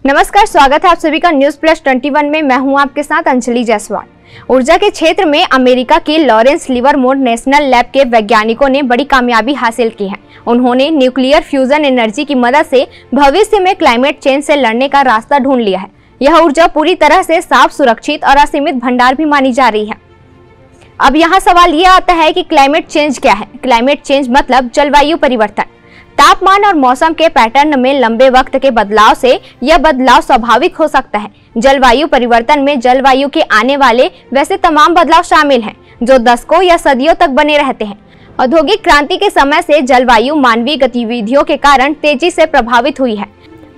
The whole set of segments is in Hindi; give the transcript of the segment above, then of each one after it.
नमस्कार, स्वागत है आप सभी का न्यूज प्लस 21 में। मैं हूं आपके साथ अंजलि जायसवाल। ऊर्जा के क्षेत्र में अमेरिका के लॉरेंस लिवरमोर नेशनल लैब के वैज्ञानिकों ने बड़ी कामयाबी हासिल की है। उन्होंने न्यूक्लियर फ्यूजन एनर्जी की मदद से भविष्य में क्लाइमेट चेंज से लड़ने का रास्ता ढूंढ लिया है। यह ऊर्जा पूरी तरह से साफ, सुरक्षित और असीमित भंडार भी मानी जा रही है। अब यहाँ सवाल ये आता है कि क्लाइमेट चेंज क्या है। क्लाइमेट चेंज मतलब जलवायु परिवर्तन। तापमान और मौसम के पैटर्न में लंबे वक्त के बदलाव से यह बदलाव स्वाभाविक हो सकता है। जलवायु परिवर्तन में जलवायु के आने वाले वैसे तमाम बदलाव शामिल हैं जो दशकों या सदियों तक बने रहते हैं। औद्योगिक क्रांति के समय से जलवायु मानवीय गतिविधियों के कारण तेजी से प्रभावित हुई है,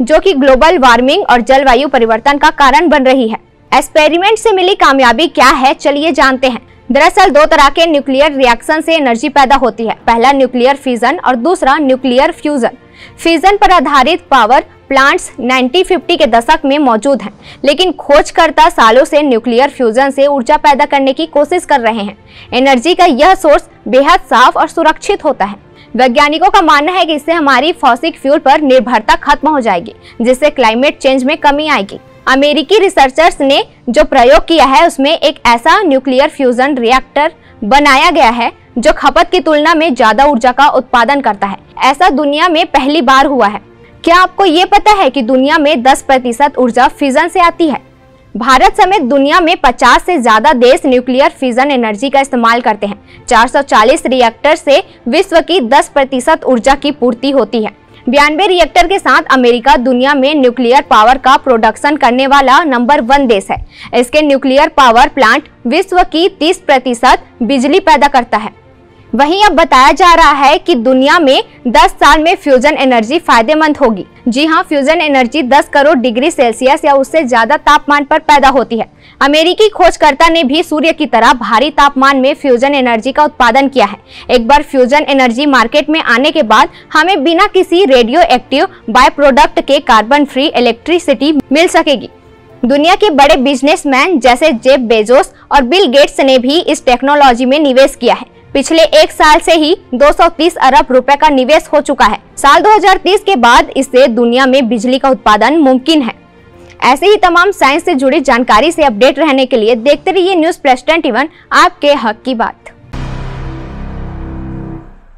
जो कि ग्लोबल वार्मिंग और जलवायु परिवर्तन का कारण बन रही है। एक्सपेरिमेंट से मिली कामयाबी क्या है, चलिए जानते हैं। दरअसल दो तरह के न्यूक्लियर रिएक्शन से एनर्जी पैदा होती है। पहला न्यूक्लियर फिजन और दूसरा न्यूक्लियर फ्यूजन। फिजन पर आधारित पावर प्लांट्स 1950 के दशक में मौजूद हैं, लेकिन खोजकर्ता सालों से न्यूक्लियर फ्यूजन से ऊर्जा पैदा करने की कोशिश कर रहे हैं। एनर्जी का यह सोर्स बेहद साफ और सुरक्षित होता है। वैज्ञानिकों का मानना है कि इससे हमारी फॉसिल फ्यूल पर निर्भरता खत्म हो जाएगी, जिससे क्लाइमेट चेंज में कमी आएगी। अमेरिकी रिसर्चर्स ने जो प्रयोग किया है उसमें एक ऐसा न्यूक्लियर फ्यूजन रिएक्टर बनाया गया है जो खपत की तुलना में ज्यादा ऊर्जा का उत्पादन करता है। ऐसा दुनिया में पहली बार हुआ है। क्या आपको ये पता है कि दुनिया में 10% ऊर्जा फिजन से आती है? भारत समेत दुनिया में 50 से ज्यादा देश न्यूक्लियर फिजन एनर्जी का इस्तेमाल करते हैं। 440 रिएक्टर से विश्व की 10% ऊर्जा की पूर्ति होती है। 92 रिएक्टर के साथ अमेरिका दुनिया में न्यूक्लियर पावर का प्रोडक्शन करने वाला नंबर 1 देश है। इसके न्यूक्लियर पावर प्लांट विश्व की 30% बिजली पैदा करता है। वहीं अब बताया जा रहा है कि दुनिया में 10 साल में फ्यूजन एनर्जी फायदेमंद होगी। जी हां, fusion energy 10 crore degree Celsius या उससे ज्यादा तापमान पर पैदा होती है। अमेरिकी खोजकर्ता ने भी सूर्य की तरह भारी तापमान में फ्यूजन एनर्जी का उत्पादन किया है। एक बार फ्यूजन एनर्जी मार्केट में आने के बाद हमें बिना किसी रेडियो एक्टिव बाय प्रोडक्ट के कार्बन फ्री इलेक्ट्रिसिटी मिल सकेगी। दुनिया के बड़े बिजनेसमैन जैसे जेफ बेजोस और बिल गेट्स ने भी इस टेक्नोलॉजी में निवेश किया है। पिछले एक साल से ही 230 अरब रुपए का निवेश हो चुका है। साल 2030 के बाद इससे दुनिया में बिजली का उत्पादन मुमकिन है। ऐसे ही तमाम साइंस से जुड़ी जानकारी से अपडेट रहने के लिए देखते रहिए न्यूज प्लस 21, आपके हक की बात।